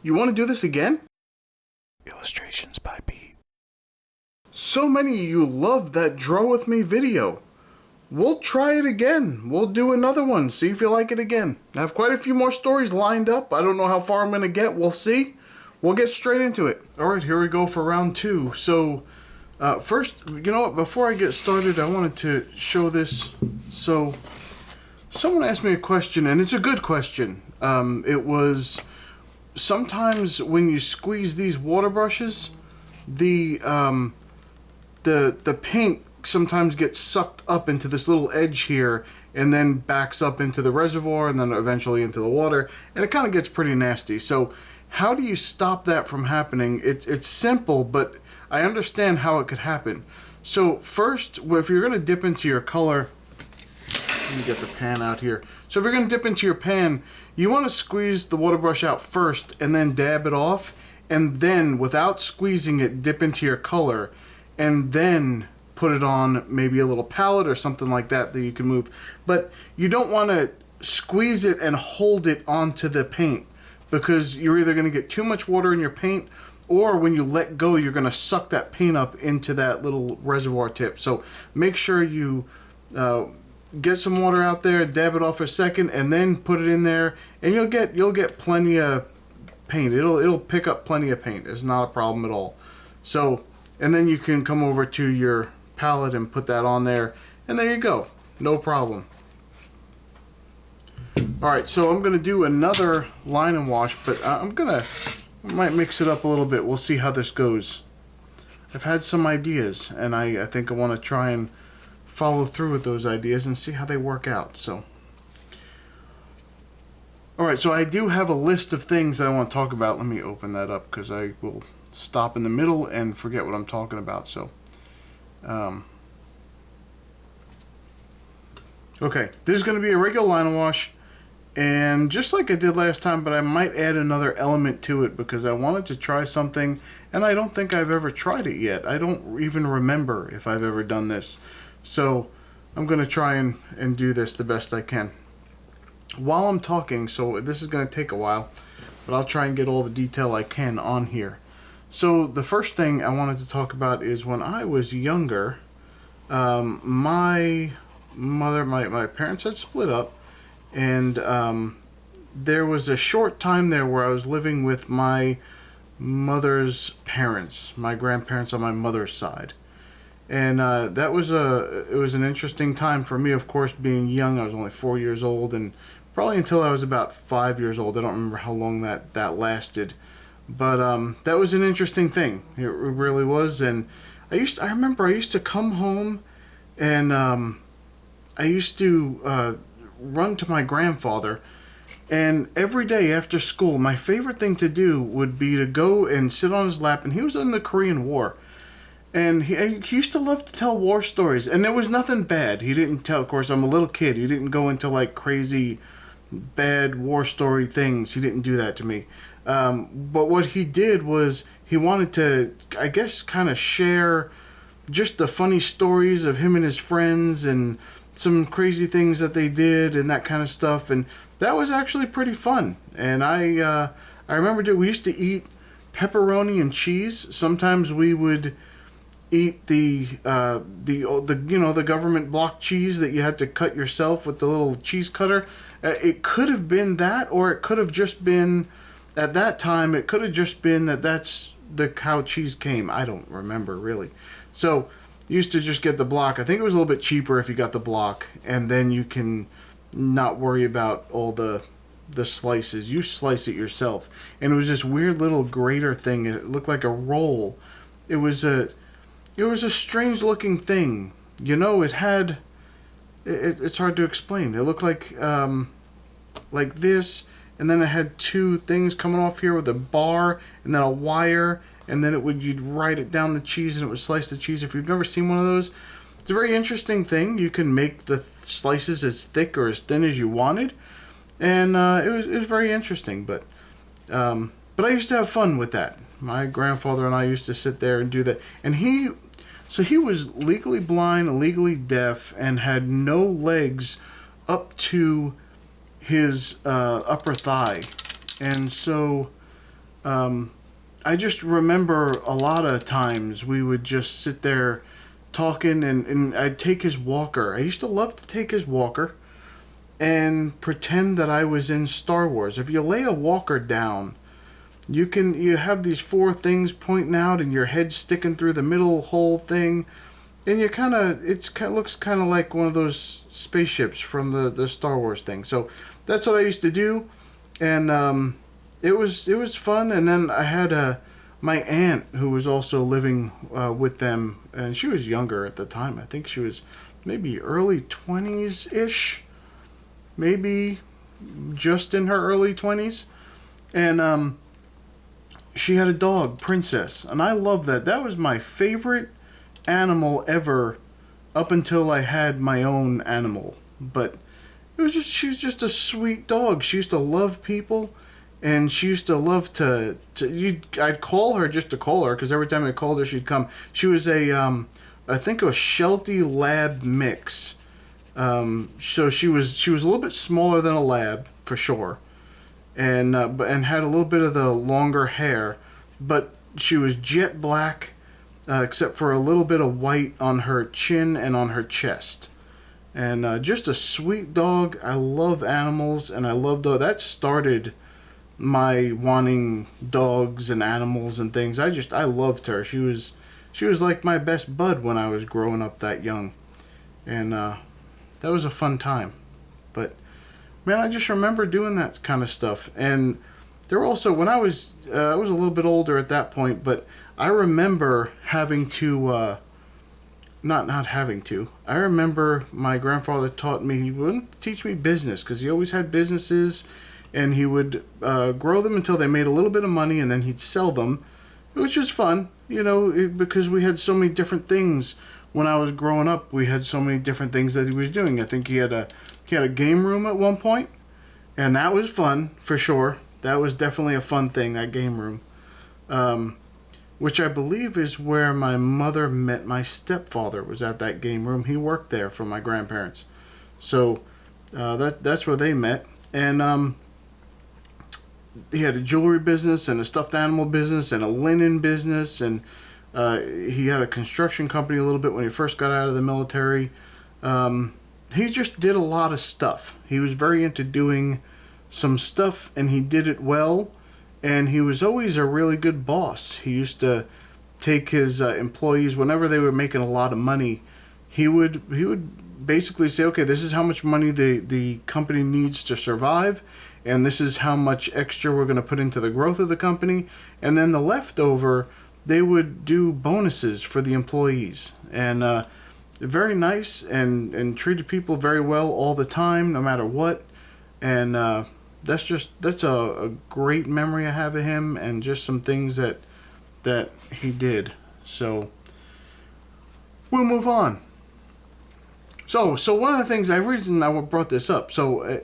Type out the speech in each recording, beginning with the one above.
You want to do this again? Illustrations by Pete. So many of you loved that Draw With Me video. We'll try it again. We'll do another one, see if you like it again. I have quite a few more stories lined up. I don't know how far I'm going to get. We'll see. We'll get straight into it. Alright, here we go for round two. So, first, you know what? Before I get started, I wanted to show this. So, someone asked me a question, and it's a good question. It was, sometimes when you squeeze these water brushes, the paint sometimes gets sucked up into this little edge here and then backs up into the reservoir and then eventually into the water, and it kind of gets pretty nasty. So how do you stop that from happening? It's simple, but I understand how it could happen. So first, if you're going to dip into your color, let me get the pan out here. So if you're going to dip into your pan, you want to squeeze the water brush out first and then dab it off, and then without squeezing it, dip into your color and then put it on maybe a little palette or something like that that you can move. But you don't want to squeeze it and hold it onto the paint, because you're either going to get too much water in your paint, or when you let go, you're going to suck that paint up into that little reservoir tip. So make sure you get some water out there, dab it off a second, and then put it in there, and you'll get plenty of paint. It'll pick up plenty of paint. It's not a problem at all. So, and then you can come over to your palette and put that on there, and there you go. No problem. Alright, so I'm going to do another line and wash, but I might mix it up a little bit. We'll see how this goes. I've had some ideas, and I think I want to try and follow through with those ideas and see how they work out. So, alright, so I do have a list of things that I want to talk about. Let me open that up, because I will stop in the middle and forget what I'm talking about. So, okay, this is going to be a regular line wash, and just like I did last time, but I might add another element to it because I wanted to try something, and I don't think I've ever tried it yet. I don't even remember if I've ever done this. So I'm going to try and do this the best I can while I'm talking. So this is going to take a while, but I'll try and get all the detail I can on here. So the first thing I wanted to talk about is when I was younger, my parents had split up, and there was a short time there where I was living with my mother's parents, my grandparents on my mother's side. And it was an interesting time for me, of course, being young. I was only 4 years old, and probably until I was about 5 years old. I don't remember how long that lasted. But that was an interesting thing. It really was. And I remember I used to come home, and I used to run to my grandfather, and every day after school, my favorite thing to do would be to go and sit on his lap. And he was in the Korean War, and he used to love to tell war stories, and there was nothing bad. He didn't tell, of course, I'm a little kid. He didn't go into like crazy bad war story things. He didn't do that to me. But what he did was he wanted to, I guess, kind of share just the funny stories of him and his friends and some crazy things that they did and that kind of stuff. And that was actually pretty fun. And I remember we used to eat pepperoni and cheese. Sometimes we would eat the government block cheese that you had to cut yourself with the little cheese cutter. It could have been that, or it could have just been, at that time, it could have just been that's how cheese came. I don't remember really. So you used to just get the block. I think it was a little bit cheaper if you got the block, and then you can not worry about all the slices. You slice it yourself, and it was this weird little grater thing. It looked like a roll. It was a strange looking thing. You know, it had, it's hard to explain. It looked like this, and then it had two things coming off here with a bar and then a wire, and then you'd write it down the cheese, and it would slice the cheese. If you've never seen one of those, it's a very interesting thing. You can make the slices as thick or as thin as you wanted, and it was very interesting. But I used to have fun with that. My grandfather and I used to sit there and do that, and he was legally blind and legally deaf and had no legs up to his upper thigh, and so I just remember a lot of times we would just sit there talking, and I'd take his walker. I used to love to take his walker and pretend that I was in Star Wars. If you lay a walker down, you have these four things pointing out and your head sticking through the middle whole thing, and you kind of looks kind of like one of those spaceships from the Star Wars thing. So that's what I used to do, and it was fun. And then I had my aunt who was also living with them, and she was younger at the time. I think she was maybe early 20s ish, maybe just in her early 20s, and she had a dog, Princess, and I love that. That was my favorite animal ever up until I had my own animal. But she was just a sweet dog. She used to love people, and she used to love I'd call her just to call her, because every time I called her she'd come. She was I think a Sheltie Lab mix. So she was a little bit smaller than a lab for sure, and had a little bit of the longer hair, but she was jet black, except for a little bit of white on her chin and on her chest. And just a sweet dog. I love animals, and I love dogs. That started my wanting dogs and animals and things. I loved her. She was like my best bud when I was growing up that young, and that was a fun time. But man, I just remember doing that kind of stuff. And there were also, when I was a little bit older at that point, but I remember having to not having to. I remember my grandfather taught me, he wouldn't teach me business because he always had businesses, and he would grow them until they made a little bit of money, and then he'd sell them, which was fun, because we had so many different things. When I was growing up, we had so many different things that he was doing. I think he had a game room at one point, and that was fun for sure. That was definitely a fun thing, that game room, which I believe is where my mother met my stepfather. Was at that game room. He worked there for my grandparents, so that's where they met. And he had a jewelry business and a stuffed animal business and a linen business, and he had a construction company a little bit when he first got out of the military. He just did a lot of stuff. He was very into doing some stuff, and he did it well. And he was always a really good boss. He used to take his employees, whenever they were making a lot of money, he would basically say, okay, this is how much money the company needs to survive, and this is how much extra we're going to put into the growth of the company, and then the leftover, they would do bonuses for the employees. And very nice, and treated people very well all the time, no matter what. And that's a great memory I have of him, and just some things that he did. So we'll move on. So one of the things, the reason I brought this up, he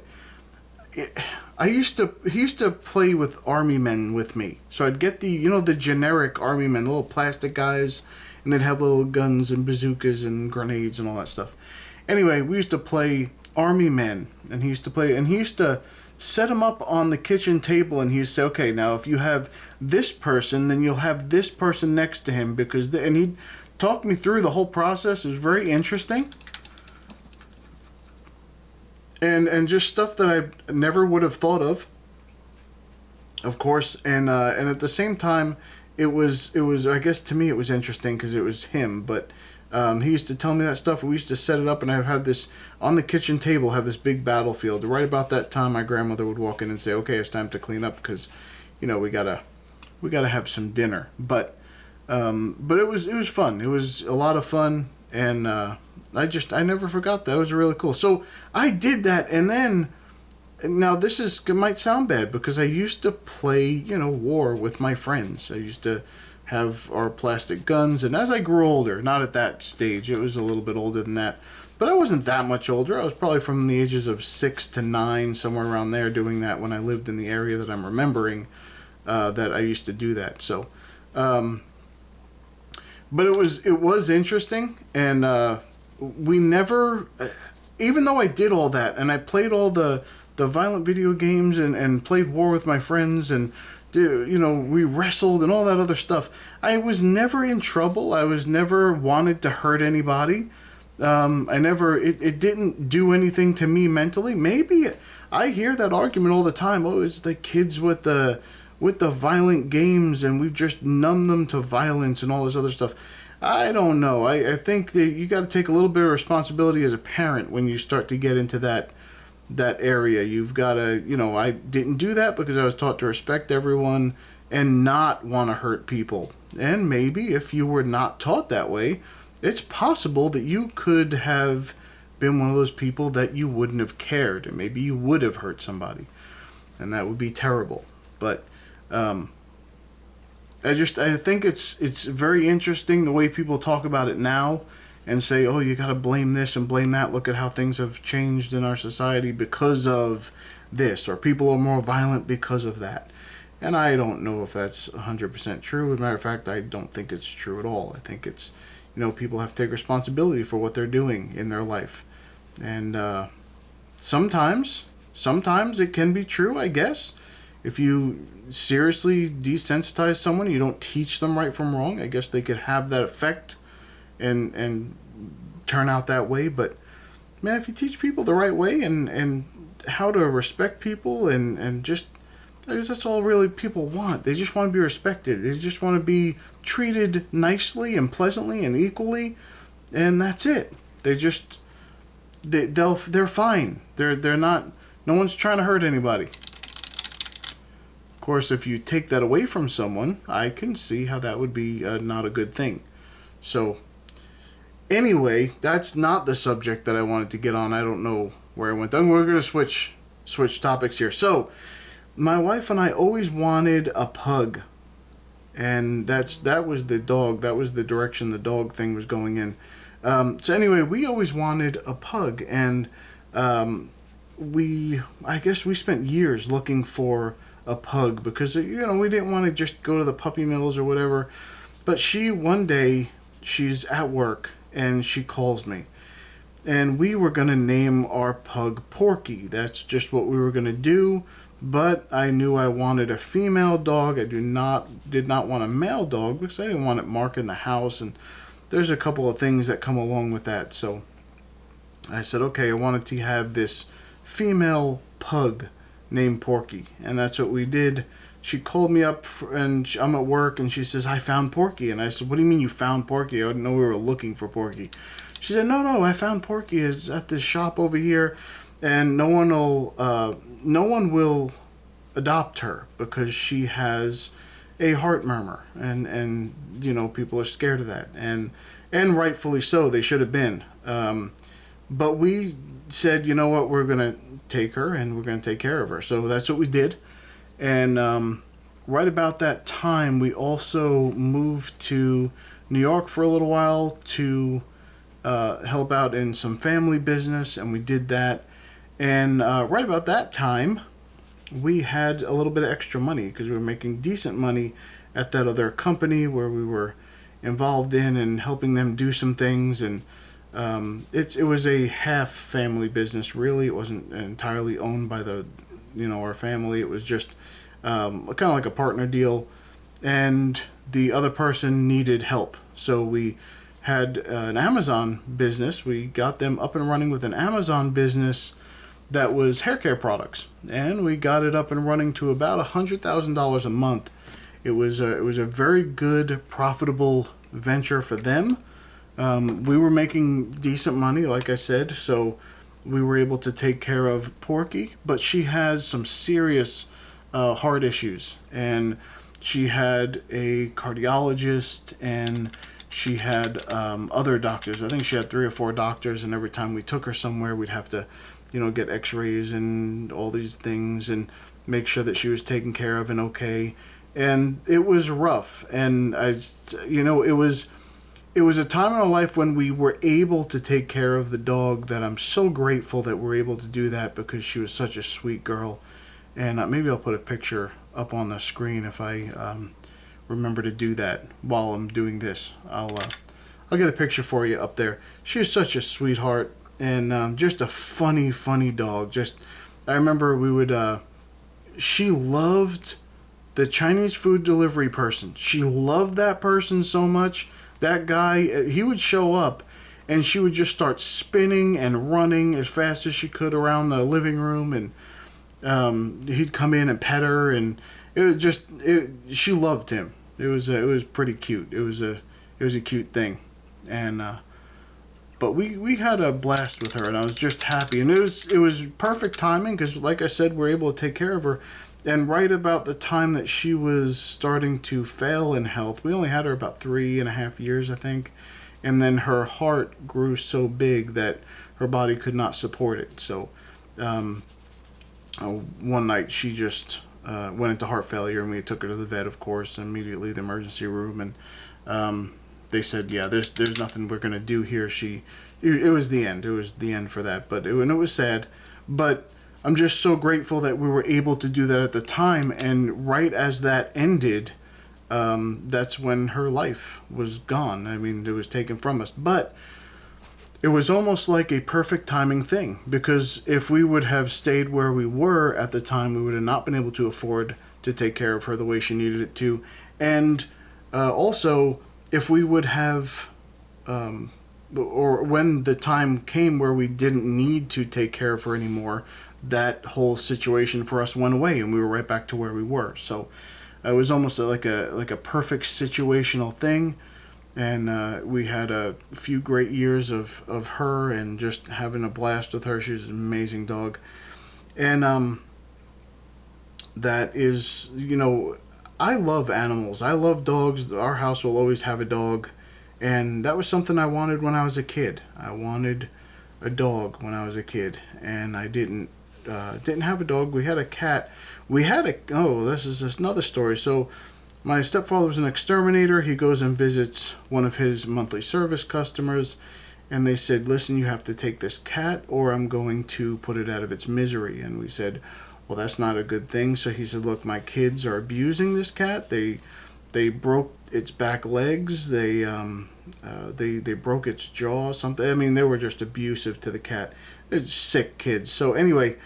used to play with army men with me. So I'd get the generic army men, little plastic guys, and they'd have little guns and bazookas and grenades and all that stuff. Anyway, we used to play army men, and he used to set them up on the kitchen table, and he used to say, okay, now if you have this person, then you'll have this person next to him, and he'd talk me through the whole process. It was very interesting. And just stuff that I never would have thought of course. And at the same time, it was I guess to me it was interesting because it was him. But he used to tell me that stuff. We used to set it up, and I would have this on the kitchen table, have this big battlefield. Right about that time, my grandmother would walk in and say, "Okay, it's time to clean up because, we gotta have some dinner." But it was fun. It was a lot of fun, and I never forgot that. It was really cool. So I did that, and then, now it might sound bad because I used to play, war with my friends. I used to have our plastic guns, and as I grew older, not at that stage, it was a little bit older than that, but I wasn't that much older. I was probably from the ages of 6 to 9, somewhere around there, doing that when I lived in the area that I'm remembering, that I used to do that. So, but it was interesting, and we never, even though I did all that, and I played all the violent video games, and played war with my friends, and we wrestled and all that other stuff. I was never in trouble. I was never wanted to hurt anybody. It didn't do anything to me mentally. Maybe I hear that argument all the time. Oh, it's the kids with the violent games, and we've just numbed them to violence and all this other stuff. I don't know. I think that you got to take a little bit of responsibility as a parent when you start to get into that area. You've got to, I didn't do that because I was taught to respect everyone and not want to hurt people. And maybe if you were not taught that way, it's possible that you could have been one of those people that you wouldn't have cared, and maybe you would have hurt somebody, and that would be terrible. But I think it's very interesting the way people talk about it now and say, oh, you got to blame this and blame that. Look at how things have changed in our society because of this, or people are more violent because of that. And I don't know if that's 100% true. As a matter of fact, I don't think it's true at all. I think it's, people have to take responsibility for what they're doing in their life. And sometimes it can be true, I guess. If you seriously desensitize someone, you don't teach them right from wrong, I guess they could have that effect and turn out that way. But man, if you teach people the right way and how to respect people and just, I guess that's all really people want. They just want to be respected. They just want to be treated nicely and pleasantly and equally, and that's it. They're fine. They're not. No one's trying to hurt anybody. Of course, if you take that away from someone, I can see how that would be not a good thing. So, anyway, that's not the subject that I wanted to get on. I don't know where I went. Then we're going to switch topics here. So, my wife and I always wanted a pug, and that was the dog. That was the direction the dog thing was going in. So anyway, we always wanted a pug, and I guess we spent years looking for a pug because we didn't want to just go to the puppy mills or whatever. But one day she's at work and she calls me, and we were gonna name our pug Porky. That's just what we were gonna do. But I knew I wanted a female dog. I did not want a male dog because I didn't want it marking the house, and there's a couple of things that come along with that. So I said, okay, I wanted to have this female pug named Porky, and that's what we did. She called me up, and I'm at work, and she says, I found Porky. And I said, what do you mean you found Porky? I didn't know we were looking for Porky. She said, no, I found Porky. It's at this shop over here, and no one will adopt her because she has a heart murmur, and people are scared of that, and rightfully so. They should have been. But we said, you know what, we're gonna take her and we're gonna take care of her. So that's what we did. And right about that time, we also moved to New York for a little while to help out in some family business, and we did that. And right about that time, we had a little bit of extra money because we were making decent money at that other company where we were involved in and helping them do some things. And it was a half family business, really. It wasn't entirely owned by our family. It was just kind of like a partner deal, and the other person needed help. So we had an Amazon business. We got them up and running with an Amazon business that was hair care products, and we got it up and running to about $100,000 a month. It was a very good, profitable venture for them. We were making decent money, like I said, so we were able to take care of Porky, but she has some serious heart issues, and she had a cardiologist, and she had other doctors. I think she had 3 or 4 doctors, and every time we took her somewhere, we'd have to get x-rays and all these things and make sure that she was taken care of and okay. And it was rough. And it was a time in our life when we were able to take care of the dog that I'm so grateful that we're able to do that because she was such a sweet girl. And maybe I'll put a picture up on the screen if I remember to do that while I'm doing this. I'll get a picture for you up there. She's such a sweetheart. And just a funny dog. I remember we would, she loved the Chinese food delivery person. She loved that person so much. That guy, he would show up and she would just start spinning and running as fast as she could around the living room, and he'd come in and pet her, and she loved him. It was pretty cute. It was a cute thing, and but we had a blast with her, and I was just happy, and it was perfect timing because, like I said, we're able to take care of her, and right about the time that she was starting to fail in health. We only had her about 3.5 years, I think, and then her heart grew so big that her body could not support it. So one night she just went into heart failure, and we took her to the vet, of course, immediately the emergency room, and they said, yeah, there's nothing we're gonna do here. It was the end. It was the end for that. And it was sad, but I'm just so grateful that we were able to do that at the time. And right as that ended, that's when her life was gone. I mean, it was taken from us, but it was almost like a perfect timing thing, because if we would have stayed where we were at the time, we would have not been able to afford to take care of her the way she needed it to. And also, if we would have, or when the time came where we didn't need to take care of her anymore, that whole situation for us went away, and we were right back to where we were. So it was almost like a perfect situational thing. And we had a few great years of her, and just having a blast with her. She was an amazing dog. And that is, I love animals. I love dogs. Our house will always have a dog. And that was something I wanted when I was a kid. I wanted a dog when I was a kid. And I didn't have a dog. We had a cat. This is another story. So my stepfather was an exterminator. He goes and visits one of his monthly service customers, and they said, listen, you have to take this cat or I'm going to put it out of its misery. And we said, well, that's not a good thing. So he said, look, my kids are abusing this cat. They broke its back legs. They broke its jaw. Something. I mean, they were just abusive to the cat. They're sick kids. So anyway,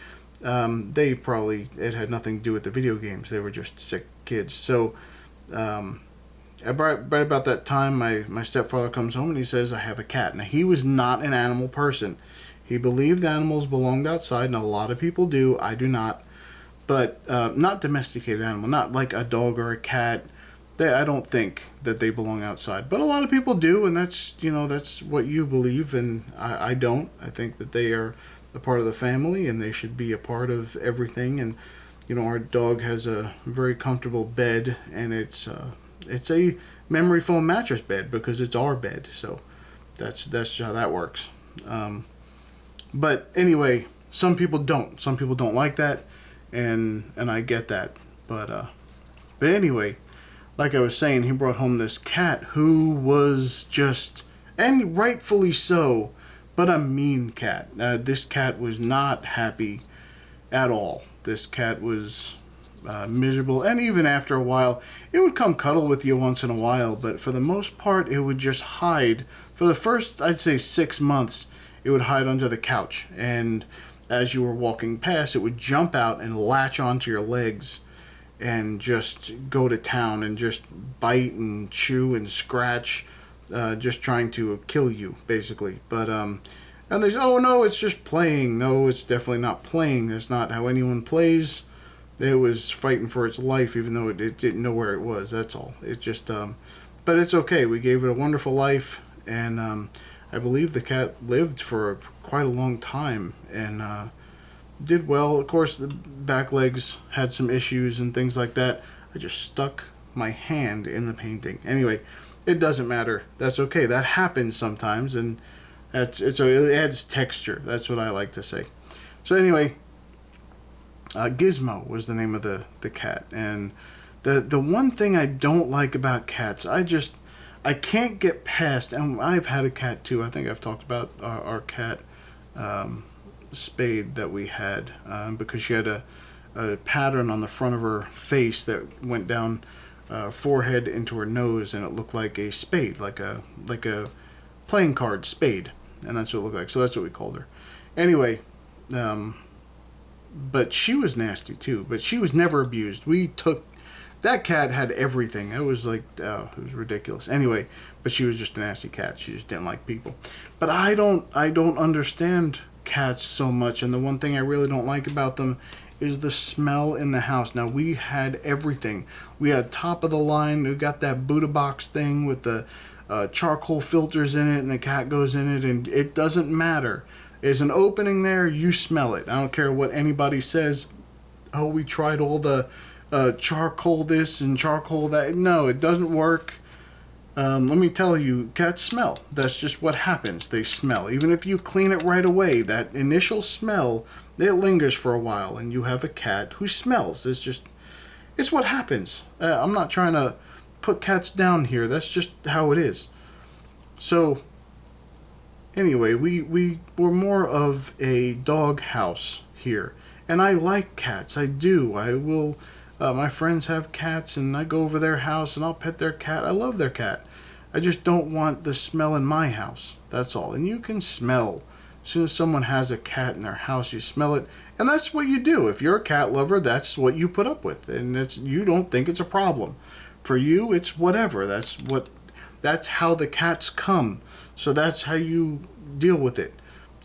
it had nothing to do with the video games. They were just sick kids. So right about that time, my stepfather comes home and he says, I have a cat. Now, he was not an animal person. He believed animals belonged outside, and a lot of people do. I do not. But not domesticated animal, not like a dog or a cat. I don't think that they belong outside. But a lot of people do, and that's what you believe, and I don't. I think that they are a part of the family, and they should be a part of everything. And our dog has a very comfortable bed, and it's a memory foam mattress bed because it's our bed. So that's how that works. But anyway, some people don't. Some people don't like that, and I get that. But anyway, like I was saying, he brought home this cat who was just, and rightfully so, but a mean cat. This cat was not happy at all. This cat was miserable, and even after a while, it would come cuddle with you once in a while, but for the most part, it would just hide. For the first, I'd say 6 months, it would hide under the couch, and as you were walking past, it would jump out and latch onto your legs and just go to town and just bite and chew and scratch, just trying to kill you, basically. But and they say, oh no, it's just playing. No, it's definitely not playing. That's not how anyone plays. It was fighting for its life, even though it didn't know where it was. That's all. It just, but it's okay. We gave it a wonderful life, and I believe the cat lived for quite a long time and did well. Of course, the back legs had some issues and things like that. I just stuck my hand in the painting. Anyway, it doesn't matter. That's okay. That happens sometimes, and it adds texture. That's what I like to say. So anyway, Gizmo was the name of the cat, and the one thing I don't like about cats, I can't get past, and I've had a cat too. I think I've talked about our cat Spade that we had, because she had a pattern on the front of her face that went down forehead into her nose, and it looked like a spade, like a playing card spade, and that's what it looked like. So that's what we called her. Anyway, but she was nasty too. But she was never abused. We took That cat had everything. It was like, it was ridiculous. Anyway, but she was just a nasty cat. She just didn't like people. But I don't understand cats so much. And the one thing I really don't like about them is the smell in the house. Now, we had everything. We had top of the line. We got that Buddha box thing with the charcoal filters in it, and the cat goes in it, and it doesn't matter. There's an opening there, you smell it. I don't care what anybody says. Oh, we tried all the charcoal this and charcoal that. No, it doesn't work. Let me tell you, cats smell. That's just what happens. They smell. Even if you clean it right away, that initial smell, it lingers for a while, and you have a cat who smells. It's what happens. I'm not trying to put cats down here. That's just how it is. So, anyway, we were more of a dog house here. And I like cats. I do. I will. My friends have cats, and I go over their house, and I'll pet their cat. I love their cat. I just don't want the smell in my house. That's all. And you can smell. As soon as someone has a cat in their house, you smell it. And that's what you do. If you're a cat lover, that's what you put up with. And you don't think it's a problem. For you, it's whatever. That's how the cats come. So that's how you deal with it.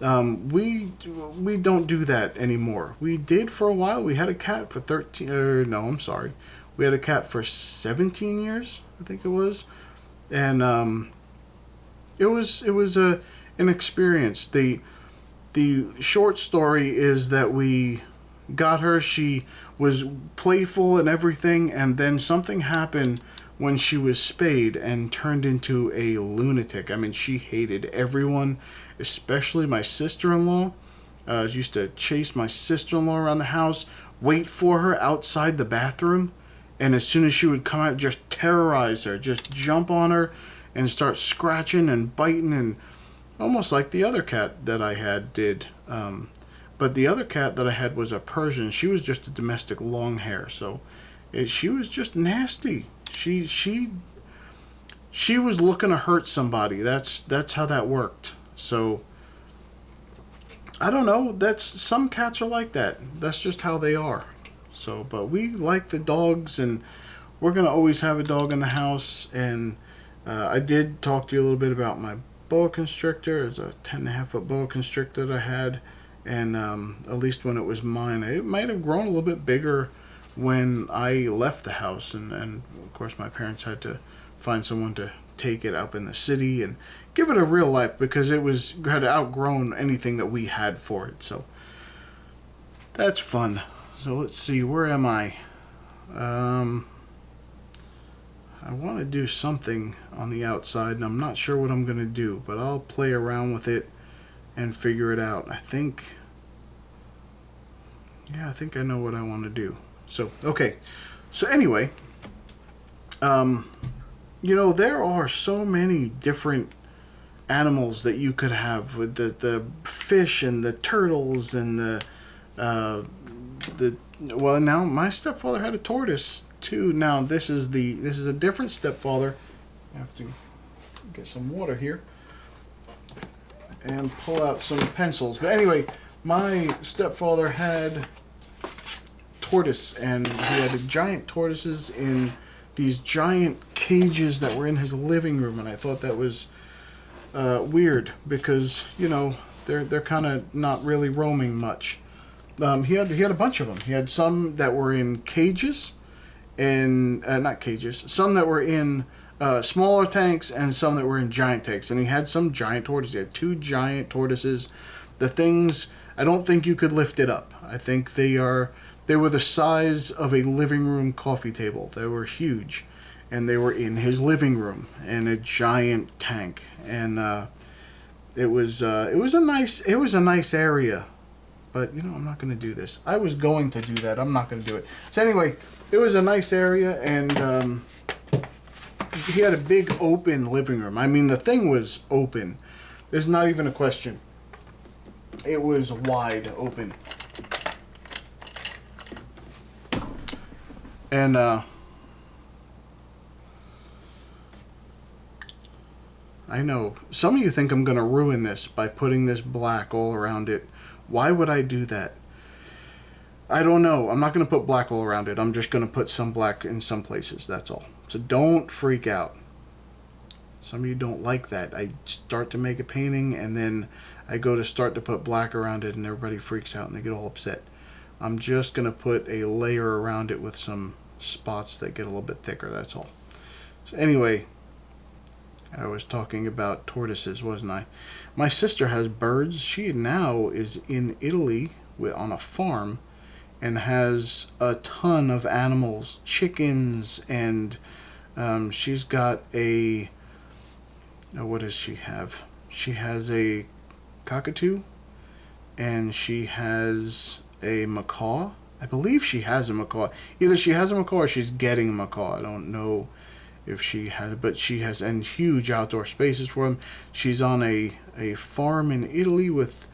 We don't do that anymore. We did for a while. We had a cat for 13. No, I'm sorry. We had a cat for 17 years, I think it was, and it was an experience. The short story is that we got her. She was playful and everything, and then something happened when she was spayed and turned into a lunatic. I mean, she hated everyone, especially my sister-in-law. She used to chase my sister-in-law around the house, wait for her outside the bathroom, and as soon as she would come out, just terrorize her, just jump on her and start scratching and biting, and almost like the other cat that I had did. But the other cat that I had was a Persian. She was just a domestic long hair, so she was just nasty. She was looking to hurt somebody. That's how that worked. So I don't know. That's some cats are like that. That's just how they are. So, but we like the dogs, and we're gonna always have a dog in the house. And I did talk to you a little bit about my boa constrictor. It's a 10.5-foot boa constrictor that I had, and at least when it was mine, it might have grown a little bit bigger when I left the house, and of course my parents had to find someone to take it up in the city and give it a real life, because it had outgrown anything that we had for it. So that's fun. So let's see, where am I? I want to do something on the outside, and I'm not sure what I'm going to do, but I'll play around with it and figure it out. I think I know what I want to do. So, okay. So anyway, there are so many different animals that you could have, with the fish and the turtles and well, now my stepfather had a tortoise too. Now this is a different stepfather. I have to get some water here and pull out some pencils. But anyway, my stepfather had tortoise, and he had giant tortoises in these giant cages that were in his living room, and I thought that was weird, because they're kind of not really roaming much. He had a bunch of them. He had some that were in cages, and not cages. Some that were in smaller tanks, and some that were in giant tanks. And he had some giant tortoises. He had 2 giant tortoises. The things, I don't think you could lift it up. I think they were the size of a living room coffee table. They were huge, and they were in his living room in a giant tank. And it was a nice area. But I'm not going to do this. I was going to do that. I'm not going to do it. So anyway, it was a nice area, and he had a big open living room. I mean, the thing was open. There's not even a question. It was wide open. And I know some of you think I'm going to ruin this by putting this black all around it. Why would I do that? I don't know. I'm not going to put black all around it. I'm just going to put some black in some places. That's all. So don't freak out. Some of you don't like that. I start to make a painting and then I go to start to put black around it and everybody freaks out and they get all upset. I'm just going to put a layer around it with some spots that get a little bit thicker. That's all. So anyway, I was talking about tortoises, wasn't I? My sister has birds. She now is in Italy on a farm and has a ton of animals, chickens, and she's got a. What does she have? She has a cockatoo, and she has a macaw. I believe she has a macaw. Either she has a macaw or she's getting a macaw. I don't know if she has, but she has and huge outdoor spaces for them. She's on a farm in Italy with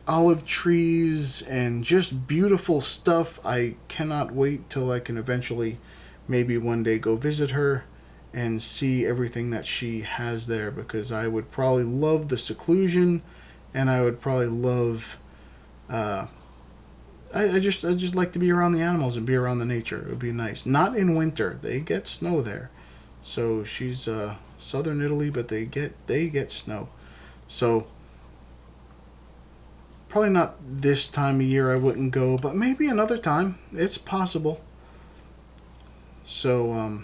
olive trees and just beautiful stuff. I cannot wait till I can eventually maybe one day go visit her and see everything that she has there, because I would probably love the seclusion and I would probably love uh, I just like to be around the animals and be around the nature. It would be nice. Not in winter. They get snow there. So she's southern Italy, but they get snow. So probably not this time of year I wouldn't go, but maybe another time. It's possible. So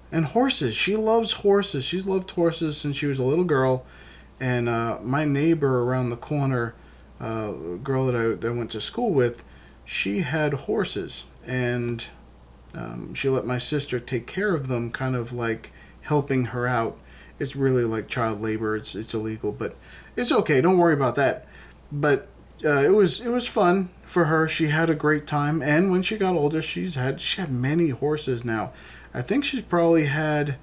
and horses. She loves horses. She's loved horses since she was a little girl. And my neighbor around the corner, a girl that I went to school with, she had horses, and she let my sister take care of them, kind of like helping her out. It's really like child labor. It's illegal, but it's okay. Don't worry about that. But it was fun for her. She had a great time, and when she got older, she had many horses now. I think she's probably had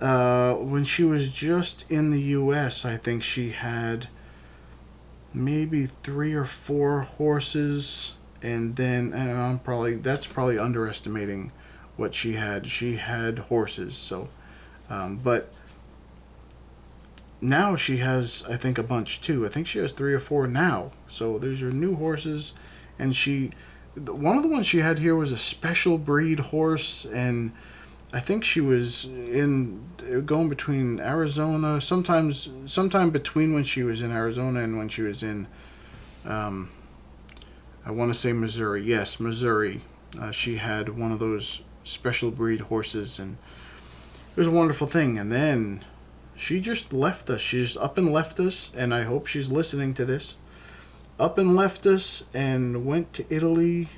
when she was just in the U.S. I think she had maybe 3 or 4 horses, and then and that's probably underestimating what she had. She had horses, so but now she has, I think, a bunch too. I think she has 3 or 4 now. So there's your new horses, and one of the ones she had here was a special breed horse, and I think she was in going between Arizona, sometime between when she was in Arizona and when she was in, um, I want to say Missouri. Yes, Missouri. She had one of those special breed horses, and it was a wonderful thing. And then she just left us. She just up and left us, and I hope she's listening to this. Up and left us and went to Italy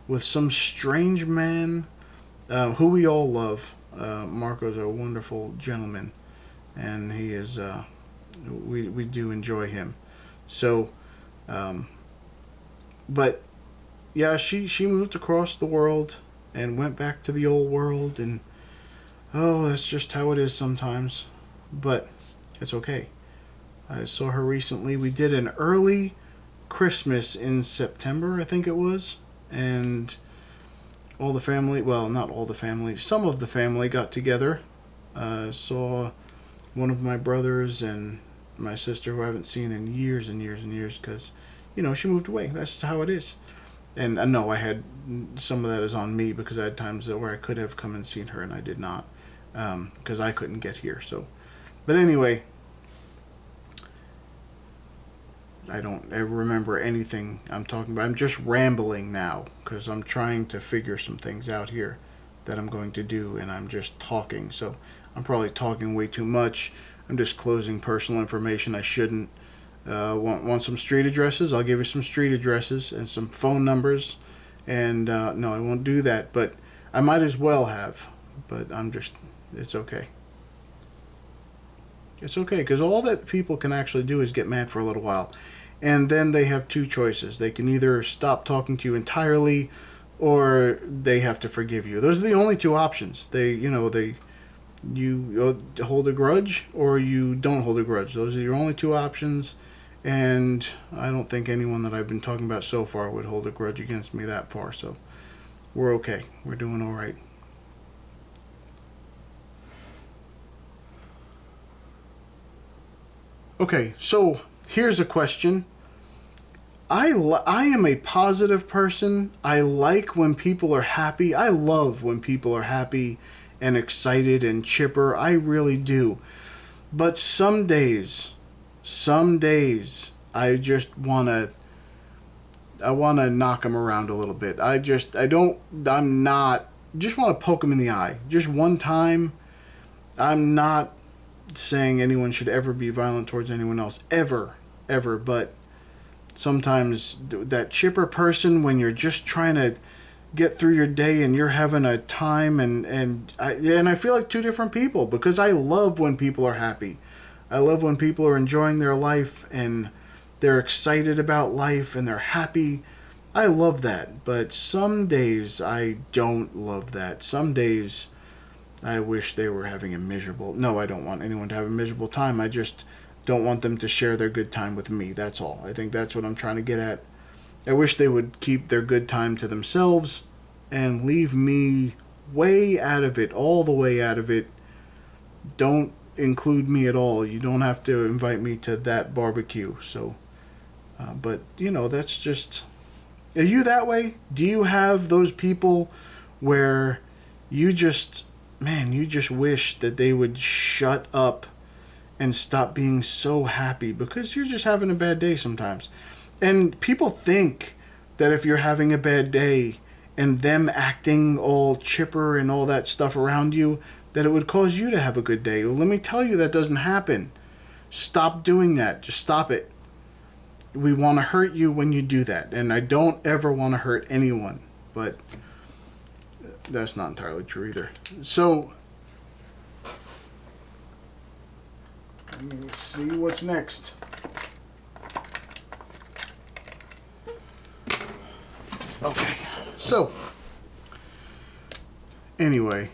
with some strange man who we all love. Marco's a wonderful gentleman, and he is. We do enjoy him. So, um, but yeah, she moved across the world and went back to the old world, and oh, that's just how it is sometimes. But it's okay. I saw her recently. We did an early Christmas in September, I think it was, and all the family, well, not all the family, some of the family got together. Saw one of my brothers and my sister, who I haven't seen in years and years and years, because, she moved away. That's just how it is. And I know I had some of that is on me, because I had times where I could have come and seen her and I did not, because I couldn't get here. So, but anyway, I don't ever remember anything I'm talking about. I'm just rambling now because I'm trying to figure some things out here that I'm going to do, and I'm just talking. So I'm probably talking way too much. I'm disclosing personal information I shouldn't. Want some street addresses? I'll give you some street addresses and some phone numbers. And no, I won't do that, but I might as well have. But it's okay. It's okay, because all that people can actually do is get mad for a little while. And then they have two choices. They can either stop talking to you entirely, or they have to forgive you. Those are the only two options. You hold a grudge, or you don't hold a grudge. Those are your only two options. And I don't think anyone that I've been talking about so far would hold a grudge against me that far. So we're okay. We're doing all right. Okay, so here's a question. I am a positive person. I like when people are happy. I love when people are happy and excited and chipper. I really do. But some days I just want to knock them around a little bit. I'm not just want to poke them in the eye. Just one time. I'm not saying anyone should ever be violent towards anyone else ever, but sometimes that chipper person when you're just trying to get through your day and you're having a time and I feel like two different people because I love when people are happy. I love when people are enjoying their life and they're excited about life and they're happy. I love that, but some days I don't love that. Some days I wish they were having a miserable. No, I don't want anyone to have a miserable time. I just don't want them to share their good time with me. That's all. I think that's what I'm trying to get at. I wish they would keep their good time to themselves and leave me way out of it, all the way out of it. Don't include me at all. You don't have to invite me to that barbecue. So, but that's just. Are you that way? Do you have those people where you just, man, you just wish that they would shut up and stop being so happy because you're just having a bad day sometimes? And people think that if you're having a bad day and them acting all chipper and all that stuff around you, that it would cause you to have a good day. Well, let me tell you, that doesn't happen. Stop doing that. Just stop it. We want to hurt you when you do that. And I don't ever want to hurt anyone. But that's not entirely true either. So, let me see what's next. Okay, so anyway,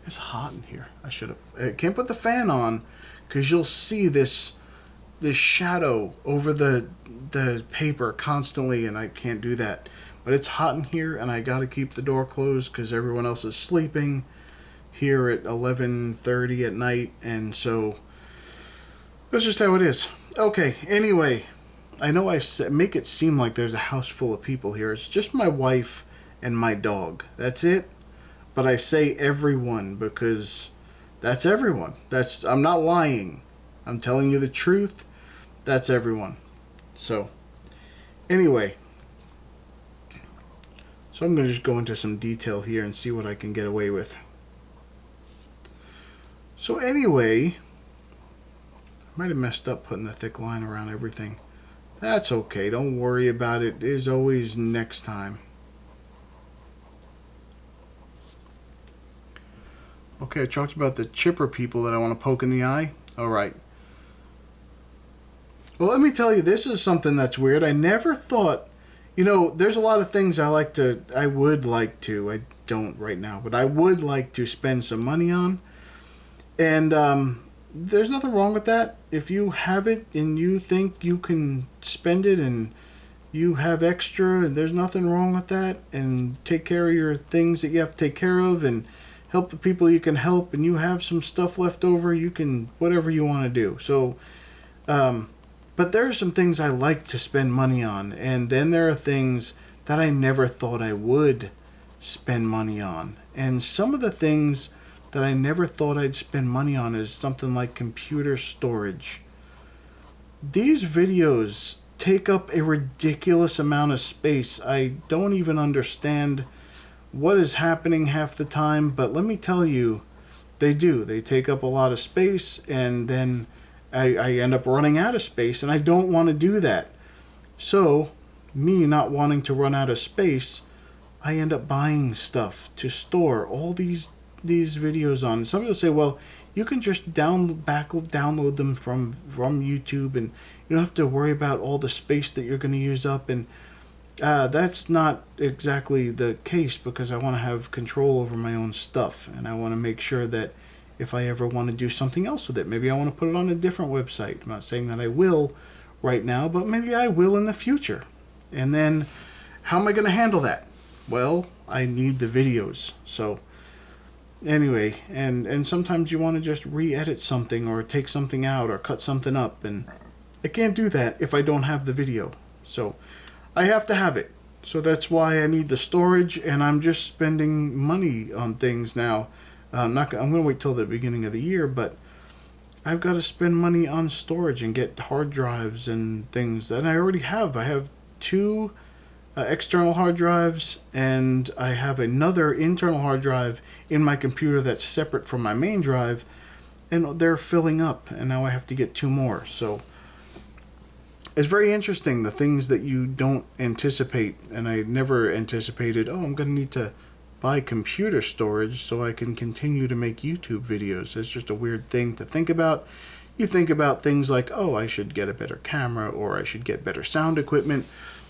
it's hot in here. I can't put the fan on because you'll see this shadow over the paper constantly, and I can't do that. But it's hot in here, and I got to keep the door closed because everyone else is sleeping here at 11:30 at night, and so that's just how it is. Okay, anyway. I know I make it seem like there's a house full of people here. It's just my wife and my dog. That's it. But I say everyone because that's everyone. I'm not lying. I'm telling you the truth. That's everyone. So, anyway. So I'm going to just go into some detail here and see what I can get away with. So anyway, I might have messed up putting the thick line around everything. That's okay. Don't worry about it. There's always next time. Okay, I talked about the chipper people that I want to poke in the eye. All right. Well, let me tell you, this is something that's weird. I never thought, there's a lot of things I would like to, I don't right now, but I would like to spend some money on. And, there's nothing wrong with that. If you have it and you think you can spend it and you have extra, there's nothing wrong with that. And take care of your things that you have to take care of and help the people you can help, and you have some stuff left over, you can, whatever you want to do. So, but there are some things I like to spend money on, and then there are things that I never thought I would spend money on. And some of the things that I never thought I'd spend money on is something like computer storage. These videos take up a ridiculous amount of space. I don't even understand what is happening half the time, but let me tell you, they do. They take up a lot of space, and then I end up running out of space, and I don't want to do that. So, me not wanting to run out of space, I end up buying stuff to store all these videos on. Some people say, well, you can just download them from YouTube, and you don't have to worry about all the space that you're going to use up. And that's not exactly the case, because I want to have control over my own stuff, and I want to make sure that if I ever want to do something else with it, maybe I want to put it on a different website. I'm not saying that I will right now, but maybe I will in the future. And then how am I going to handle that? Well, I need the videos. So anyway, and sometimes you want to just re-edit something or take something out or cut something up, and I can't do that if I don't have the video. So I have to have it. So that's why I need the storage, and I'm just spending money on things now. I'm going to wait till the beginning of the year, but I've got to spend money on storage and get hard drives and things that I already have. I have two external hard drives, and I have another internal hard drive in my computer that's separate from my main drive, and they're filling up, and now I have to get two more. So it's very interesting, the things that you don't anticipate, and I never anticipated, oh, I'm going to need to buy computer storage so I can continue to make YouTube videos. It's just a weird thing to think about. You think about things like, oh, I should get a better camera, or I should get better sound equipment,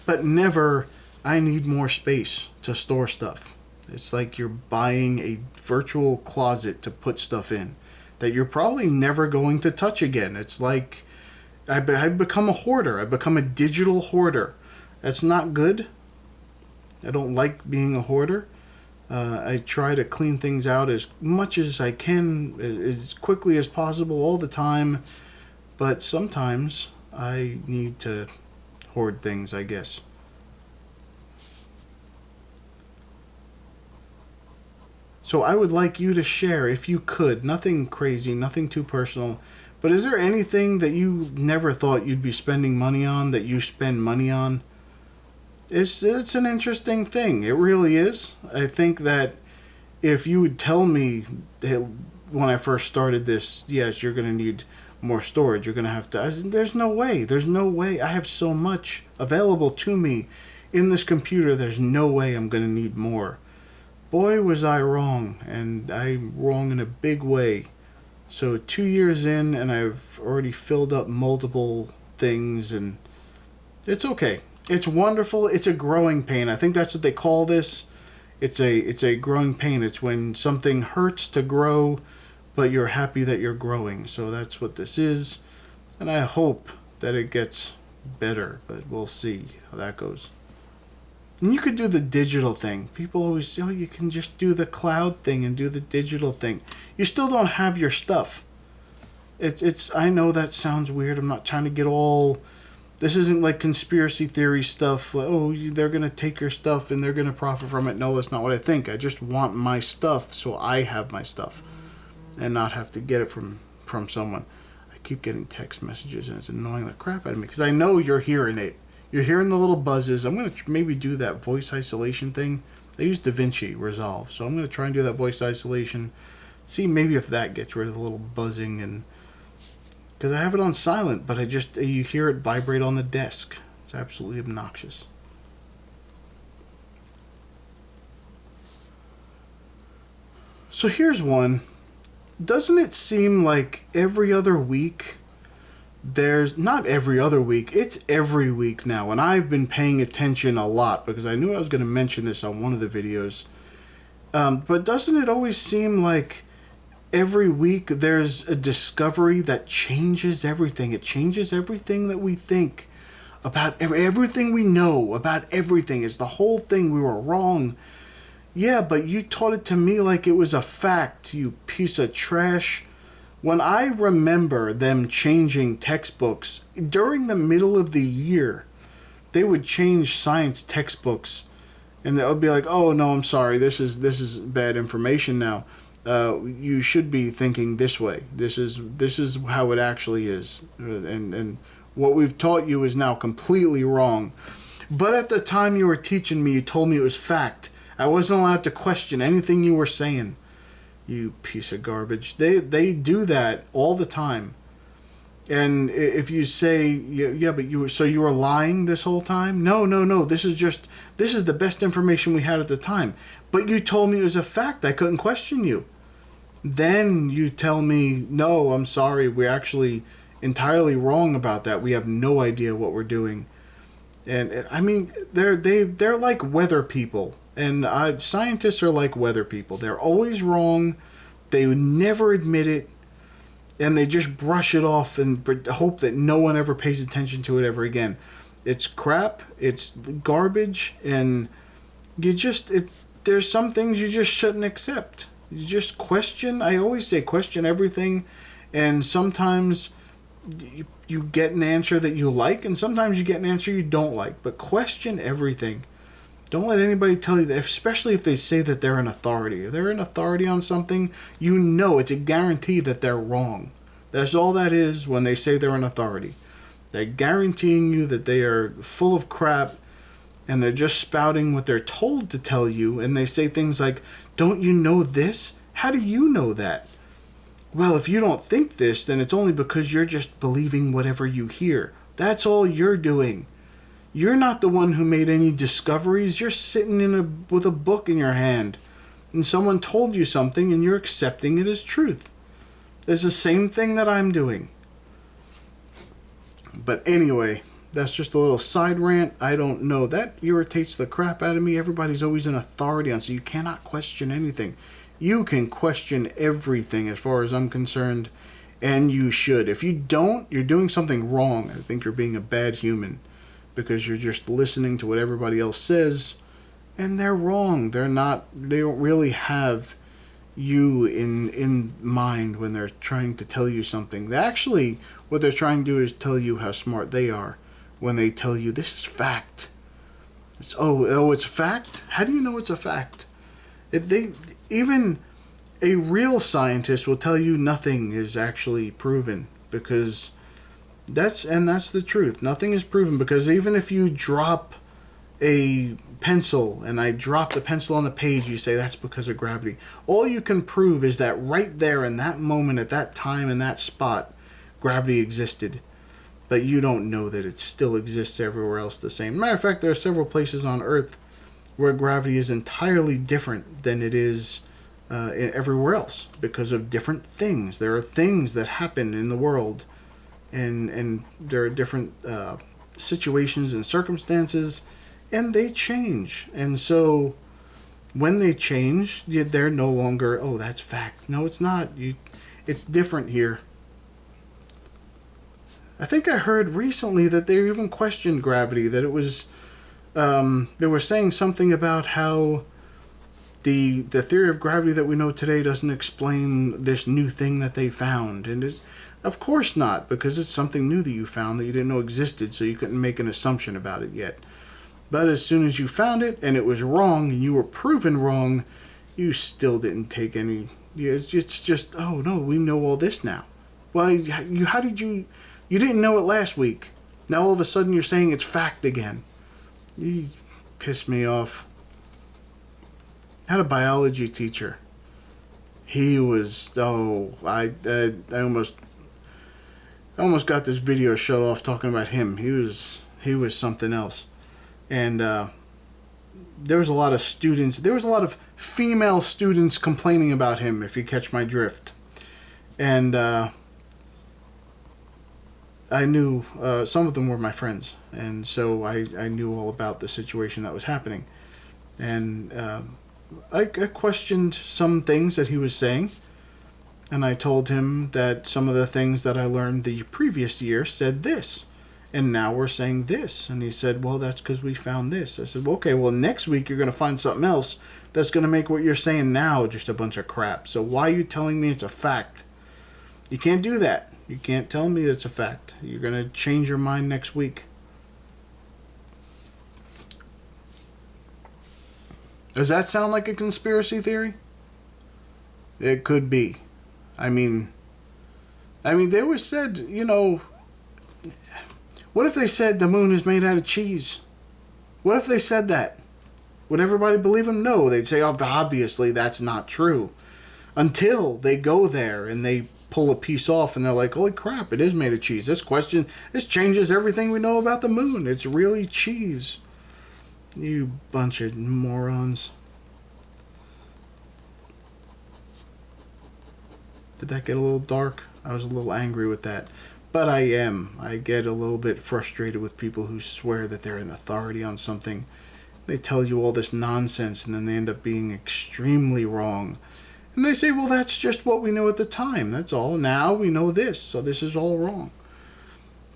but never, I need more space to store stuff. It's like you're buying a virtual closet to put stuff in that you're probably never going to touch again. It's like I've become a hoarder. I've become a digital hoarder. That's not good. I don't like being a hoarder. I try to clean things out as much as I can, as quickly as possible, all the time. But sometimes I need to hoard things, I guess. So I would like you to share, if you could, nothing crazy, nothing too personal, but is there anything that you never thought you'd be spending money on that you spend money on? It's an interesting thing. It really is. I think that if you would tell me when I first started this, yes, you're going to need more storage. You're going to have to. There's no way. There's no way. I have so much available to me in this computer. There's no way I'm going to need more. Boy, was I wrong, and I'm wrong in a big way. So 2 years in, and I've already filled up multiple things, and it's okay. It's wonderful. It's a growing pain. I think that's what they call this. It's a growing pain. It's when something hurts to grow, but you're happy that you're growing. So that's what this is, and I hope that it gets better, but we'll see how that goes. And you could do the digital thing. People always say, oh, you can just do the cloud thing and do the digital thing. You still don't have your stuff. I know that sounds weird. I'm not trying to get all... This isn't like conspiracy theory stuff. Like, oh, they're going to take your stuff and they're going to profit from it. No, that's not what I think. I just want my stuff so I have my stuff and not have to get it from someone. I keep getting text messages and it's annoying the crap out of me because I know you're hearing it. You're hearing the little buzzes. I'm going to maybe do that voice isolation thing. I use DaVinci Resolve, so I'm going to try and do that voice isolation. See maybe if that gets rid of the little buzzing, and because I have it on silent, but you hear it vibrate on the desk. It's absolutely obnoxious. So here's one. Doesn't it seem like every other week there's not every other week, it's every week now, and I've been paying attention a lot because I knew I was going to mention this on one of the videos. But doesn't it always seem like every week there's a discovery that changes everything? It changes everything that we think about, everything we know about everything. Is the whole thing we were wrong? Yeah, but you taught it to me like it was a fact, you piece of trash. When I remember them changing textbooks, during the middle of the year, they would change science textbooks, and they would be like, oh, no, I'm sorry, this is bad information now. You should be thinking this way. This is how it actually is. And what we've taught you is now completely wrong. But at the time you were teaching me, you told me it was fact. I wasn't allowed to question anything you were saying. You piece of garbage. They do that all the time. And if you say, yeah, but you were lying this whole time? No. This is the best information we had at the time. But you told me it was a fact. I couldn't question you. Then you tell me, no, I'm sorry. We're actually entirely wrong about that. We have no idea what we're doing. And I mean, they're like weather people. And scientists are like weather people. They're always wrong. They would never admit it. And they just brush it off and hope that no one ever pays attention to it ever again. It's crap. It's garbage. And there's some things you just shouldn't accept. You just question. I always say question everything. And sometimes you get an answer that you like, and sometimes you get an answer you don't like. But question everything. Don't let anybody tell you that, especially if they say that they're an authority. If they're an authority on something, you know it's a guarantee that they're wrong. That's all that is when they say they're an authority. They're guaranteeing you that they are full of crap and they're just spouting what they're told to tell you. And they say things like, don't you know this? How do you know that? Well, if you don't think this, then it's only because you're just believing whatever you hear. That's all you're doing. You're not the one who made any discoveries. You're sitting with a book in your hand, and someone told you something, and you're accepting it as truth. It's the same thing that I'm doing. But anyway, that's just a little side rant. I don't know. That irritates the crap out of me. Everybody's always an authority on, so you cannot question anything. You can question everything as far as I'm concerned, and you should. If you don't, you're doing something wrong. I think you're being a bad human because you're just listening to what everybody else says, and they're wrong. They don't really have you in mind when they're trying to tell you something. Actually, what they're trying to do is tell you how smart they are when they tell you this is fact. It's fact? How do you know it's a fact? Even a real scientist will tell you nothing is actually proven, because that's the truth. Nothing is proven, because even if you drop a pencil and I drop the pencil on the page, you say that's because of gravity. All you can prove is that right there in that moment, at that time, in that spot, gravity existed. But you don't know that it still exists everywhere else the same. Matter of fact, there are several places on Earth where gravity is entirely different than it is everywhere else because of different things. There are things that happen in the world, and there are different situations and circumstances, and they change. And so when they change, they're no longer, oh, that's fact. No, it's not. It's different here. I think I heard recently that they even questioned gravity, that it was they were saying something about how the theory of gravity that we know today doesn't explain this new thing that they found. And of course not, because it's something new that you found that you didn't know existed, so you couldn't make an assumption about it yet. But as soon as you found it and it was wrong and you were proven wrong, you still didn't take any. It's just, oh no, we know all this now. Well, how did you didn't know it last week. Now all of a sudden you're saying it's fact again. You pissed me off. I had a biology teacher. He was, I almost got this video shut off talking about him. He was something else. And there was a lot of female students complaining about him, if you catch my drift. And I knew some of them were my friends, and so I knew all about the situation that was happening. And I questioned some things that he was saying, and I told him that some of the things that I learned the previous year said this, and now we're saying this. And he said, well, that's because we found this. I said, well, okay, well, next week you're going to find something else that's going to make what you're saying now just a bunch of crap. So why are you telling me it's a fact? You can't do that. You can't tell me it's a fact. You're going to change your mind next week. Does that sound like a conspiracy theory? It could be. I mean, they always said, what if they said the moon is made out of cheese? What if they said that? Would everybody believe them? No. They'd say, oh, obviously that's not true. Until they go there and they pull a piece off and they're like, holy crap, it is made of cheese. This changes everything we know about the moon. It's really cheese. You bunch of morons. Did that get a little dark? I was a little angry with that. But I get a little bit frustrated with people who swear that they're an authority on something. They tell you all this nonsense and then they end up being extremely wrong. And they say, well, that's just what we knew at the time. That's all. Now we know this, so this is all wrong.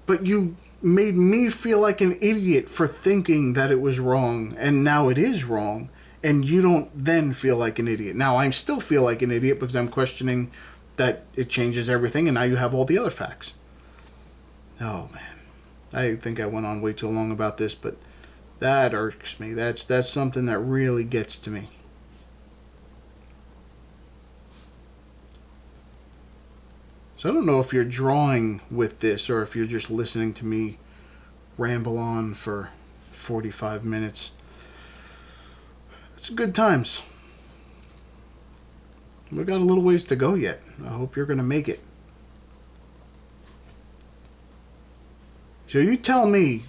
But you made me feel like an idiot for thinking that it was wrong, and now it is wrong, and you don't then feel like an idiot. Now I still feel like an idiot because I'm questioning that it changes everything, and now you have all the other facts. Oh man, I think I went on way too long about this, but that irks me. That's something that really gets to me. So I don't know if you're drawing with this or if you're just listening to me ramble on for 45 minutes. It's good times. We've got a little ways to go yet. I hope you're going to make it. So you tell me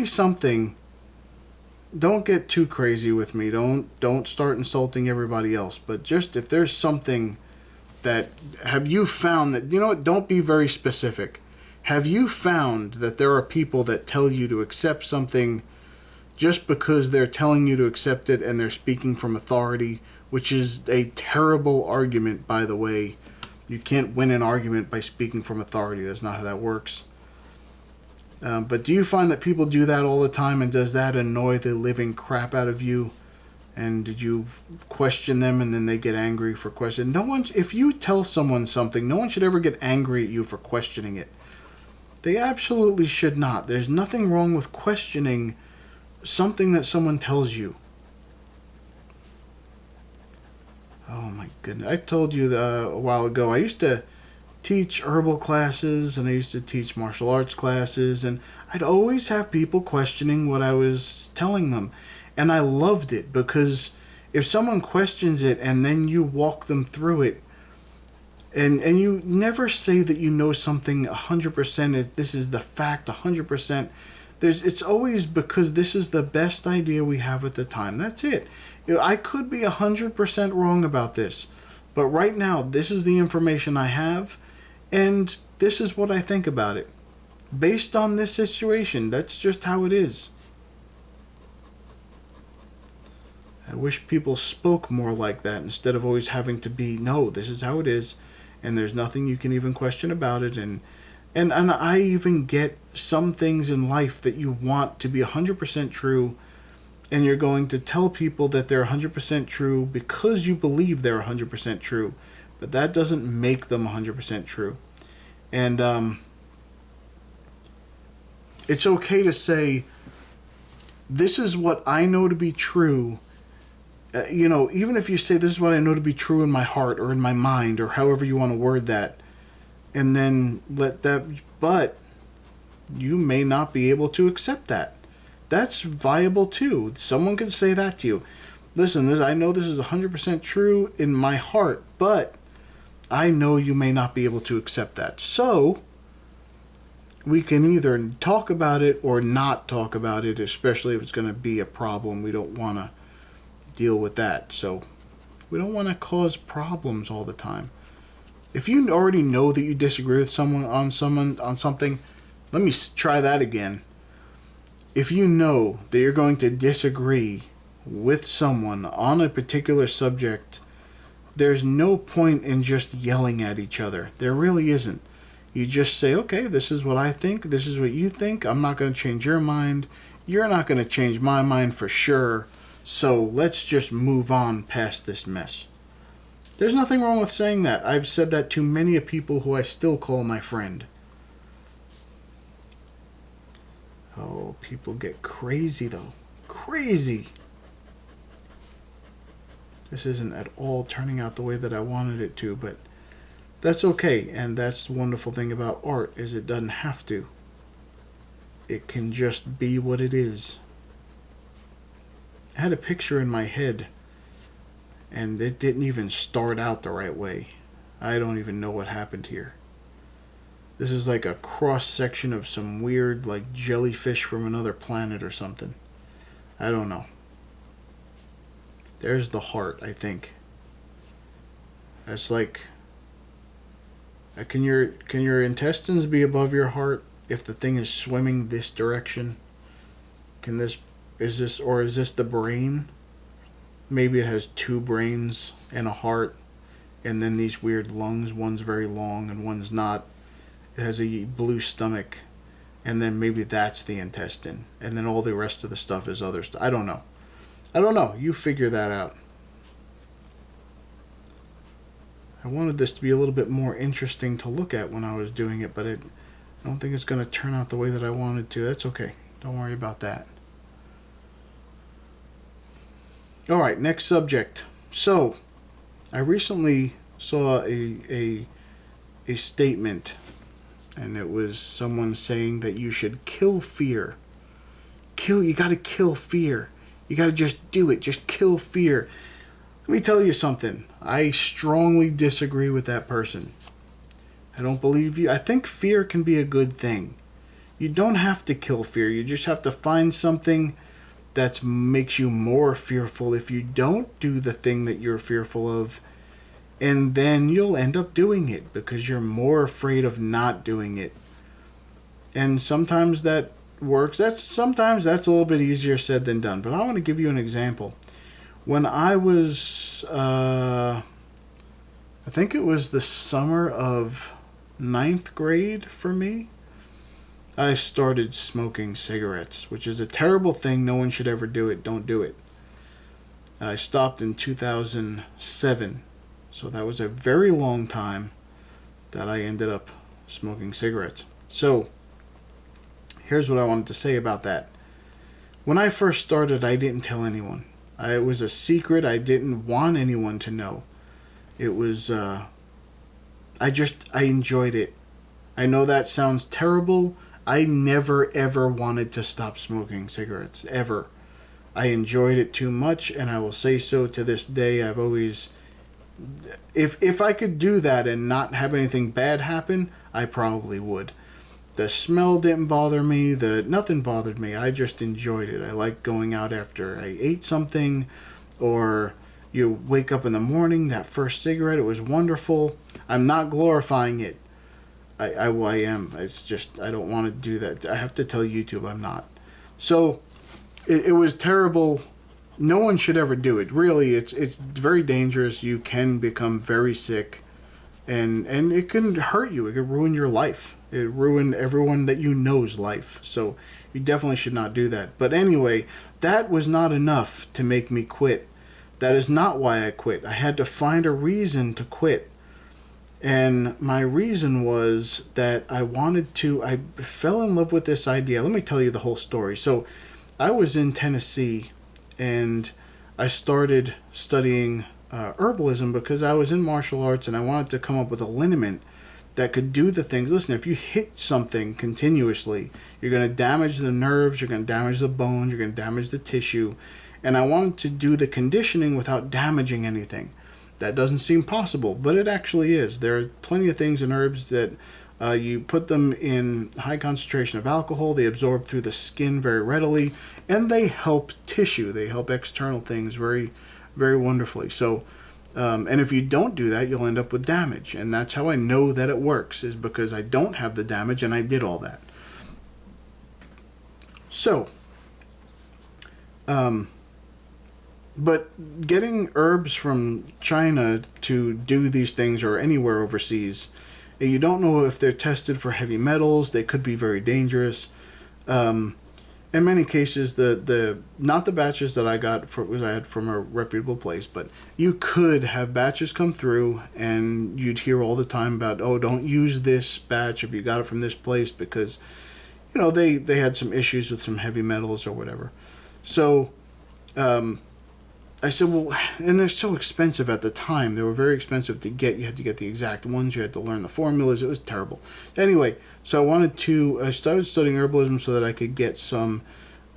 something. Don't get too crazy with me. Don't start insulting everybody else. But just if there's something that have you found that, you know what, don't be very specific. Have you found that there are people that tell you to accept something just because they're telling you to accept it and they're speaking from authority, which is a terrible argument, by the way. You can't win an argument by speaking from authority. That's not how that works. But do you find that people do that all the time, and does that annoy the living crap out of you? And did you question them and then they get angry for questioning? No one, if you tell someone something, no one should ever get angry at you for questioning it. They absolutely should not. There's nothing wrong with questioning something that someone tells you. Oh my goodness. I told you a while ago, I used to teach herbal classes and I used to teach martial arts classes, and I'd always have people questioning what I was telling them. And I loved it because if someone questions it and then you walk them through it, and you never say that you know something 100%, this is the fact 100%. It's always because this is the best idea we have at the time. That's it. I could be 100% wrong about this, but right now this is the information I have, and this is what I think about it. Based on this situation, that's just how it is. I wish people spoke more like that instead of always having to be, no, this is how it is, and there's nothing you can even question about it. And I even get some things in life that you want to be 100% true, and you're going to tell people that they're 100% true because you believe they're 100% true, but that doesn't make them 100% true. And it's okay to say, this is what I know to be true. Even if you say this is what I know to be true in my heart or in my mind or however you want to word that, and then let that, but you may not be able to accept that. That's viable too. Someone could say that to you. Listen, I know this is 100% true in my heart, but I know you may not be able to accept that. So we can either talk about it or not talk about it, especially if it's going to be a problem. We don't want to deal with that. So we don't want to cause problems all the time. If you already know that you disagree with someone on something, let me try that again. If you know that you're going to disagree with someone on a particular subject, there's no point in just yelling at each other. There really isn't. You just say, okay, this is what I think, this is what you think. I'm not going to change your mind. You're not going to change my mind for sure. So let's just move on past this mess. There's nothing wrong with saying that. I've said that to many people who I still call my friend. Oh, people get crazy though. Crazy. This isn't at all turning out the way that I wanted it to, but that's okay. And that's the wonderful thing about art, is it doesn't have to. It can just be what it is. I had a picture in my head, and it didn't even start out the right way. I don't even know what happened here. This is like a cross section of some weird, like, jellyfish from another planet or something. I don't know. There's the heart, I think. That's like, can your intestines be above your heart if the thing is swimming this direction? Is this the brain? Maybe it has two brains and a heart, and then these weird lungs. One's very long and one's not. It has a blue stomach, and then maybe that's the intestine, and then all the rest of the stuff is other stuff. I don't know. You figure that out. I wanted this to be a little bit more interesting to look at when I was doing it, but I don't think it's going to turn out the way that I wanted to. That's okay. Don't worry about that. All right, next subject. So, I recently saw a statement, and it was someone saying that you should kill fear. You got to kill fear. You got to just do it. Just kill fear. Let me tell you something. I strongly disagree with that person. I don't believe you. I think fear can be a good thing. You don't have to kill fear. You just have to find something that makes you more fearful if you don't do the thing that you're fearful of. And then you'll end up doing it because you're more afraid of not doing it. And sometimes that works. Sometimes that's a little bit easier said than done. But I want to give you an example. When I was, I think it was the summer of ninth grade for me, I started smoking cigarettes, which is a terrible thing. No one should ever do it. Don't do it. I stopped in 2007. So that was a very long time that I ended up smoking cigarettes. So here's what I wanted to say about that. When I first started, I didn't tell anyone. It was a secret. I didn't want anyone to know. It was, I enjoyed it. I know that sounds terrible. I never ever wanted to stop smoking cigarettes, ever. I enjoyed it too much, and I will say so to this day. I've always, if I could do that and not have anything bad happen, I probably would. The smell didn't bother me. Nothing bothered me. I just enjoyed it. I liked going out after I ate something, or you wake up in the morning, that first cigarette, it was wonderful. I'm not glorifying it. I am. It's just, I don't want to do that. I have to tell YouTube I'm not. So, it was terrible. No one should ever do it. Really, it's very dangerous. You can become very sick, and it can hurt you. It can ruin your life. It ruined everyone that you know's life. So, you definitely should not do that. But anyway, that was not enough to make me quit. That is not why I quit. I had to find a reason to quit. And my reason was that I fell in love with this idea. Let me tell you the whole story. So, I was in Tennessee, and I started studying herbalism because I was in martial arts, and I wanted to come up with a liniment that could do the things. Listen, if you hit something continuously, you're going to damage the nerves, you're going to damage the bones, you're going to damage the tissue. And I wanted to do the conditioning without damaging anything. That doesn't seem possible, but it actually is. There are plenty of things in herbs that you put them in high concentration of alcohol, they absorb through the skin very readily, and they help tissue. They help external things very, very wonderfully. So, and if you don't do that, you'll end up with damage. And that's how I know that it works, is because I don't have the damage and I did all that. So, but getting herbs from China to do these things, or anywhere overseas, you don't know if they're tested for heavy metals. They could be very dangerous. In many cases, the not the batches that I got was I had from a reputable place, but you could have batches come through, and you'd hear all the time about, oh, don't use this batch if you got it from this place because, they had some issues with some heavy metals or whatever. So, I said, well, and they're so expensive at the time. They were very expensive to get. You had to get the exact ones. You had to learn the formulas. It was terrible. Anyway, so I started studying herbalism so that I could get some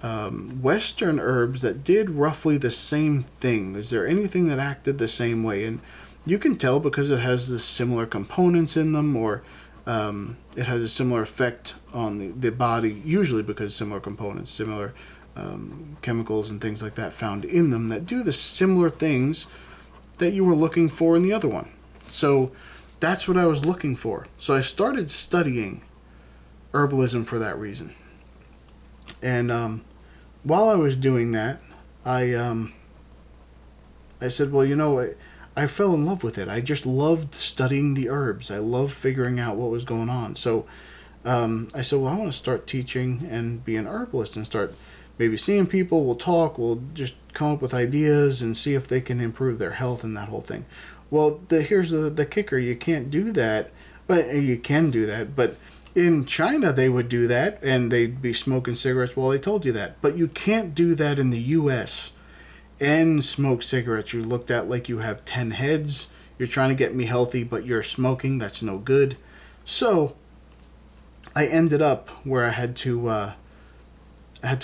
Western herbs that did roughly the same thing. Is there anything that acted the same way? And you can tell because it has the similar components in them, or it has a similar effect on the body, usually because similar components, similar chemicals and things like that found in them that do the similar things that you were looking for in the other one. So that's what I was looking for. So I started studying herbalism for that reason. And while I was doing that, I said, well, I fell in love with it. I just loved studying the herbs. I loved figuring out what was going on. So I said, well, I want to start teaching and be an herbalist and start maybe seeing people. We'll talk. We'll just come up with ideas and see if they can improve their health and that whole thing. Well, here's the kicker. You can't do that, but you can do that. But In China, they would do that, and they'd be smoking cigarettes while they told you that. But you can't do that in the U.S. and smoke cigarettes. You're looked at like you have 10 heads. You're trying to get me healthy, but you're smoking. That's no good. So I ended up where I had to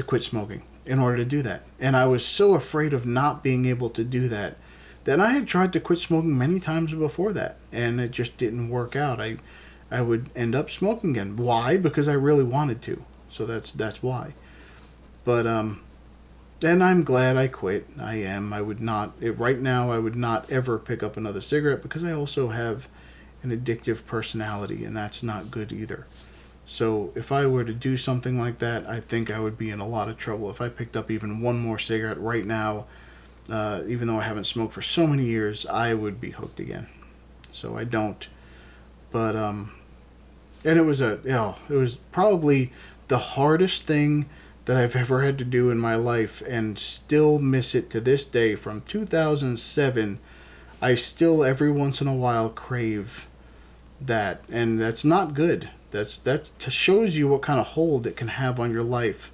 quit smoking in order to do that. And I was so afraid of not being able to do that that I had tried to quit smoking many times before that, and it just didn't work out. I would end up smoking again. Why? Because I really wanted to. So that's why. But and I'm glad I quit. I am. I would not right now. I would not ever pick up another cigarette because I also have an addictive personality, and that's not good either. So if I were to do something like that, I think I would be in a lot of trouble. If I picked up even one more cigarette right now, even though I haven't smoked for so many years, I would be hooked again. So I don't. But and it was it was probably the hardest thing that I've ever had to do in my life, and still miss it to this day. From 2007, I still every once in a while crave that, and that's not good. That shows you what kind of hold it can have on your life,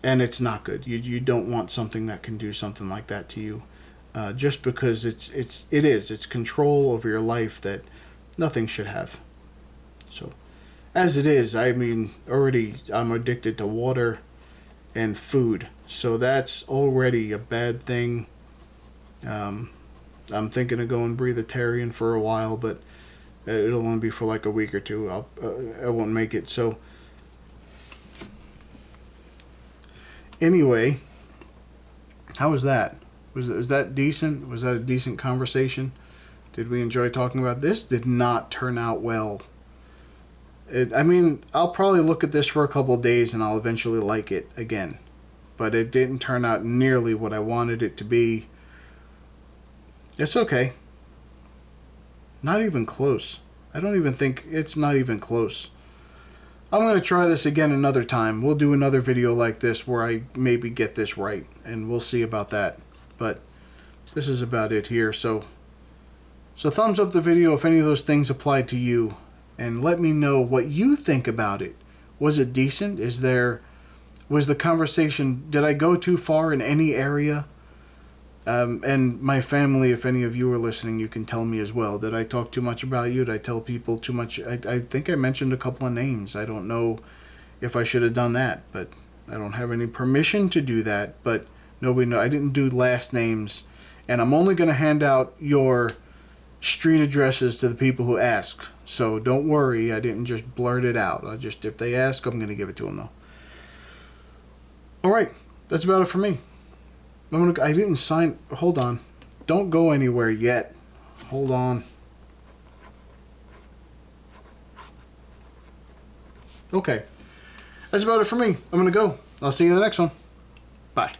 and it's not good. You don't want something that can do something like that to you, just because it's control over your life that nothing should have. So, as it is, I mean, already I'm addicted to water and food, so that's already a bad thing. I'm thinking of going breatharian for a while, but it'll only be for like a week or two. I won't make it. So anyway, how was that? Was that decent? Was that a decent conversation? Did we enjoy talking about this? Did not turn out well. I mean, I'll probably look at this for a couple of days and I'll eventually like it again. But it didn't turn out nearly what I wanted it to be. It's okay. Not even close. I don't even think it's not even close. I'm going to try this again another time. We'll do another video like this where I maybe get this right, and we'll see about that. But this is about it here. So thumbs up the video if any of those things apply to you, and let me know what you think about it. Was it decent? Was the conversation, did I go too far in any area? And my family, if any of you are listening, you can tell me as well. Did I talk too much about you? Did I tell people too much? I think I mentioned a couple of names. I don't know if I should have done that, but I don't have any permission to do that. But nobody know. I didn't do last names, and I'm only going to hand out your street addresses to the people who ask. So don't worry, I didn't just blurt it out. If they ask, I'm going to give it to them though. All right, that's about it for me. I didn't sign. Hold on. Don't go anywhere yet. Hold on. Okay. That's about it for me. I'm going to go. I'll see you in the next one. Bye.